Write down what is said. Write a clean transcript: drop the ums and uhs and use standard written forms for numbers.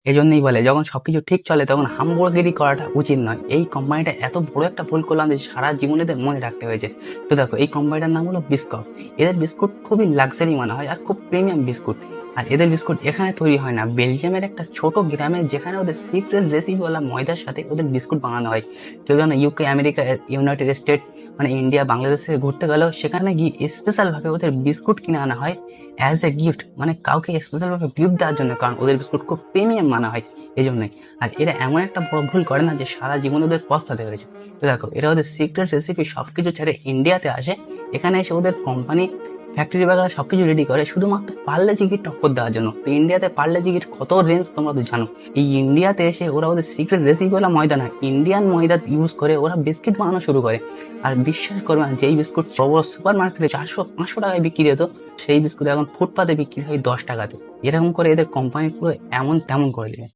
এই জন্যই বলে যখন সবকিছু ঠিক চলে তখন হাম্বুর্গিরি করাটা উচিত নয়। এই কোম্পানিটা এত বড় একটা ভুল করলাম যে সারা জীবন এদের মনে রাখতে হয়েছে। তো দেখো এই কোম্পানিটার নাম হলো বিস্কফ। এদের বিস্কুট খুবই লাক্সারি মনে হয় আর খুব প্রিমিয়াম বিস্কুট। আর এদের বিস্কুট এখানে তৈরি হয় না, বেলজিয়ামের একটা ছোট গ্রামে, যেখানে ওদের সিক্রেট রেসিপিওয়ালা ময়দার সাথে ওদের বিস্কুট বানানো হয়। কেউ যেন ইউকে, আমেরিকা, ইউনাইটেড স্টেট, মানে ইন্ডিয়া, বাংলাদেশে ঘুরতে গেলেও সেখানে গিয়ে স্পেশাল ভাবে ওদের বিস্কুট কিনে আনা হয় অ্যাজ এ গিফট, মানে কাউকে স্পেশাল ভাবে গিফট দেওয়ার জন্য, কারণ ওদের বিস্কুট খুব প্রিমিয়াম মানা হয় এই জন্যই। আর এরা এমন একটা বড় ভুল করে না যে সারা জীবন ওদের পস্তাতে হয়েছে। তো দেখো এরা ওদের সিক্রেট রেসিপি সবকিছু ছেড়ে ইন্ডিয়াতে আসে, এখানে এসে ওদের কোম্পানি ফ্যাক্টরি বাগারা সবকিছু রেডি করে শুধুমাত্র পার্লে জিগির টক্কর দেওয়ার জন্য। তো ইন্ডিয়াতে পার্লে জিগির কত রেঞ্জ তোমরা তো জানো। এই ইন্ডিয়াতে এসে ওরা ওদের সিক্রেট রেসিপি ওলা ময়দা না, ইন্ডিয়ান ময়দা ইউজ করে ওরা বিস্কিট বানানো শুরু করে। আর বিশ্বাস করবে না, যেই বিস্কুট বড় বড় সুপার মার্কেটে 400-500 টাকায় বিক্রি হতো, সেই বিস্কুট এখন ফুটপাতে বিক্রি হয় 10 টাকাতে। এরকম করে এদের কোম্পানি পুরো এমন তেমন করে দেবে।